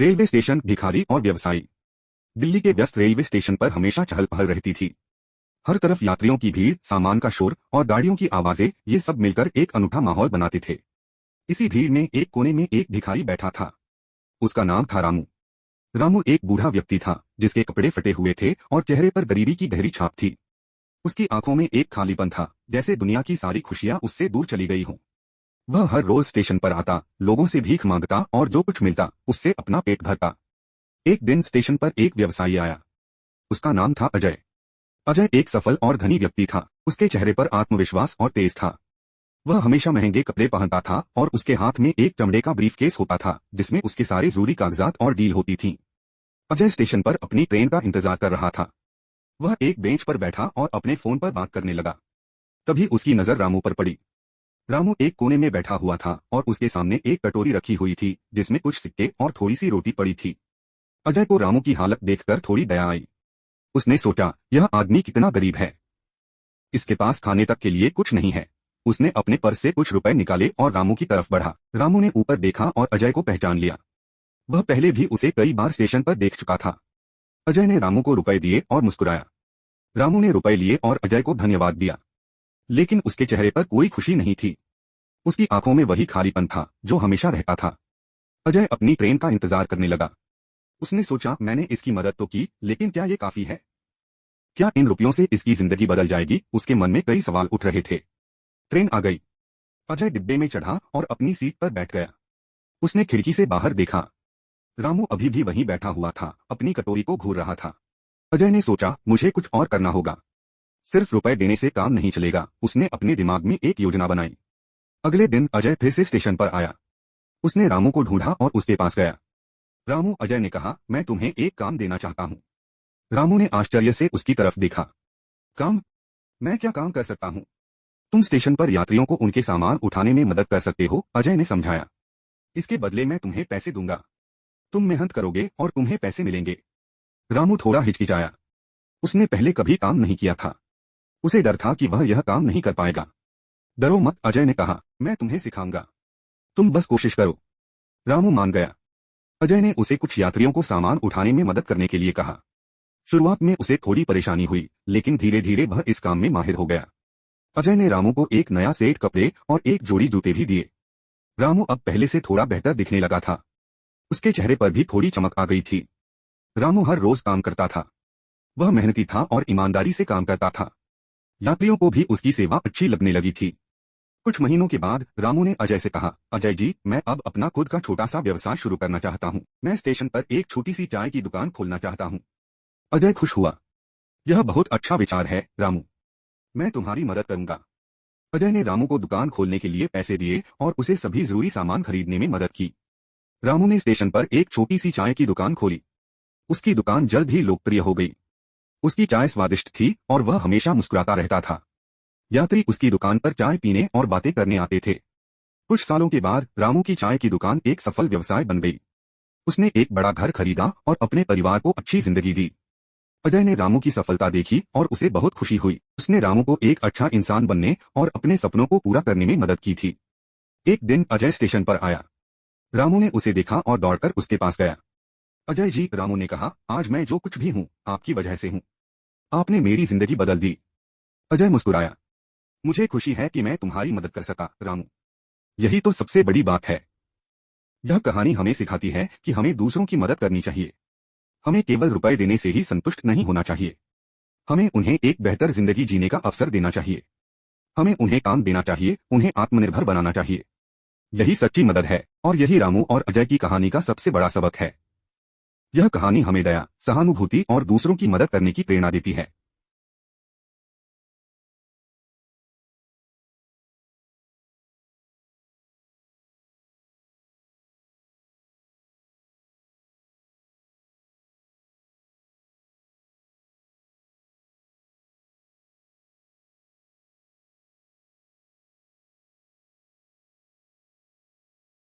Railway station, भिखारी और व्यवसायी। दिल्ली के व्यस्त रेलवे स्टेशन पर हमेशा चहल पहल रहती थी। हर तरफ यात्रियों की भीड़, सामान का शोर और गाड़ियों की आवाजें, ये सब मिलकर एक अनूठा माहौल बनाते थे। इसी भीड़ में एक कोने में एक भिखारी बैठा था। उसका नाम था रामू। रामू एक बूढ़ा व्यक्ति था जिसके कपड़े फटे हुए थे और चेहरे पर गरीबी की गहरी छाप थी। उसकी आंखों में एक खालीपन था, जैसे दुनिया की सारी खुशियां उससे दूर चली गई हों। वह हर रोज स्टेशन पर आता, लोगों से भीख मांगता और जो कुछ मिलता उससे अपना पेट भरता। एक दिन स्टेशन पर एक व्यवसायी आया। उसका नाम था अजय। अजय एक सफल और धनी व्यक्ति था। उसके चेहरे पर आत्मविश्वास और तेज था। वह हमेशा महंगे कपड़े पहनता था और उसके हाथ में एक चमड़े का ब्रीफकेस होता था जिसमें उसके सारे जरूरी कागजात और डील होती थी। अजय स्टेशन पर अपनी ट्रेन का इंतजार कर रहा था। वह एक बेंच पर बैठा और अपने फोन पर बात करने लगा। तभी उसकी नजर रामू पर पड़ी। रामू एक कोने में बैठा हुआ था और उसके सामने एक कटोरी रखी हुई थी जिसमें कुछ सिक्के और थोड़ी सी रोटी पड़ी थी। अजय को रामू की हालत देखकर थोड़ी दया आई। उसने सोचा, यह आदमी कितना गरीब है, इसके पास खाने तक के लिए कुछ नहीं है। उसने अपने पर्स से कुछ रुपए निकाले और रामू की तरफ बढ़ा। रामू ने ऊपर देखा और अजय को पहचान लिया। वह पहले भी उसे कई बार स्टेशन पर देख चुका था। अजय ने रामू को रुपए दिए और मुस्कुराया। रामू ने रुपए लिए और अजय को धन्यवाद दिया, लेकिन उसके चेहरे पर कोई खुशी नहीं थी। उसकी आंखों में वही खालीपन था जो हमेशा रहता था। अजय अपनी ट्रेन का इंतजार करने लगा। उसने सोचा, मैंने इसकी मदद तो की, लेकिन क्या ये काफी है? क्या इन रुपयों से इसकी जिंदगी बदल जाएगी? उसके मन में कई सवाल उठ रहे थे। ट्रेन आ गई। अजय डिब्बे में चढ़ा और अपनी सीट पर बैठ गया। उसने खिड़की से बाहर देखा। रामू अभी भी वहीं बैठा हुआ था, अपनी कटोरी को घूर रहा था। अजय ने सोचा, मुझे कुछ और करना होगा। सिर्फ रुपए देने से काम नहीं चलेगा। उसने अपने दिमाग में एक योजना बनाई। अगले दिन अजय फिर से स्टेशन पर आया। उसने रामू को ढूंढा और उसके पास गया। रामू, अजय ने कहा, मैं तुम्हें एक काम देना चाहता हूँ। रामू ने आश्चर्य से उसकी तरफ देखा। काम? मैं क्या काम कर सकता हूँ? तुम स्टेशन पर यात्रियों को उनके सामान उठाने में मदद कर सकते हो, अजय ने समझाया। इसके बदले मैं तुम्हें पैसे दूंगा। तुम मेहनत करोगे और तुम्हें पैसे मिलेंगे। रामू थोड़ा हिचकिचाया। उसने पहले कभी काम नहीं किया था। उसे डर था कि वह यह काम नहीं कर पाएगा। डरो मत, अजय ने कहा, मैं तुम्हें सिखाऊंगा। तुम बस कोशिश करो। रामू मान गया। अजय ने उसे कुछ यात्रियों को सामान उठाने में मदद करने के लिए कहा। शुरुआत में उसे थोड़ी परेशानी हुई, लेकिन धीरे धीरे वह इस काम में माहिर हो गया। अजय ने रामू को एक नया सेट कपड़े और एक जोड़ी जूते भी दिए। रामू अब पहले से थोड़ा बेहतर दिखने लगा था। उसके चेहरे पर भी थोड़ी चमक आ गई थी। रामू हर रोज काम करता था। वह मेहनती था और ईमानदारी से काम करता था। यात्रियों को भी उसकी सेवा अच्छी लगने लगी थी। कुछ महीनों के बाद रामू ने अजय से कहा, अजय जी, मैं अब अपना खुद का छोटा सा व्यवसाय शुरू करना चाहता हूँ। मैं स्टेशन पर एक छोटी सी चाय की दुकान खोलना चाहता हूँ। अजय खुश हुआ। यह बहुत अच्छा विचार है रामू, मैं तुम्हारी मदद करूंगा। अजय ने रामू को दुकान खोलने के लिए पैसे दिए और उसे सभी जरूरी सामान खरीदने में मदद की। रामू ने स्टेशन पर एक छोटी सी चाय की दुकान खोली। उसकी दुकान जल्द ही लोकप्रिय हो गई। उसकी चाय स्वादिष्ट थी और वह हमेशा मुस्कुराता रहता था। यात्री उसकी दुकान पर चाय पीने और बातें करने आते थे। कुछ सालों के बाद रामू की चाय की दुकान एक सफल व्यवसाय बन गई। उसने एक बड़ा घर खरीदा और अपने परिवार को अच्छी जिंदगी दी। अजय ने रामू की सफलता देखी और उसे बहुत खुशी हुई। उसने रामू को एक अच्छा इंसान बनने और अपने सपनों को पूरा करने में मदद की थी। एक दिन अजय स्टेशन पर आया। रामू ने उसे देखा और दौड़कर उसके पास गया। अजय जी, रामू ने कहा, आज मैं जो कुछ भी हूँ आपकी वजह से हूँ। आपने मेरी जिंदगी बदल दी। अजय मुस्कुराया। मुझे खुशी है कि मैं तुम्हारी मदद कर सका रामू। यही तो सबसे बड़ी बात है। यह कहानी हमें सिखाती है कि हमें दूसरों की मदद करनी चाहिए। हमें केवल रुपए देने से ही संतुष्ट नहीं होना चाहिए। हमें उन्हें एक बेहतर जिंदगी जीने का अवसर देना चाहिए। हमें उन्हें काम देना चाहिए, उन्हें आत्मनिर्भर बनाना चाहिए। यही सच्ची मदद है और यही रामू और अजय की कहानी का सबसे बड़ा सबक है। यह कहानी हमें दया, सहानुभूति और दूसरों की मदद करने की प्रेरणा देती है।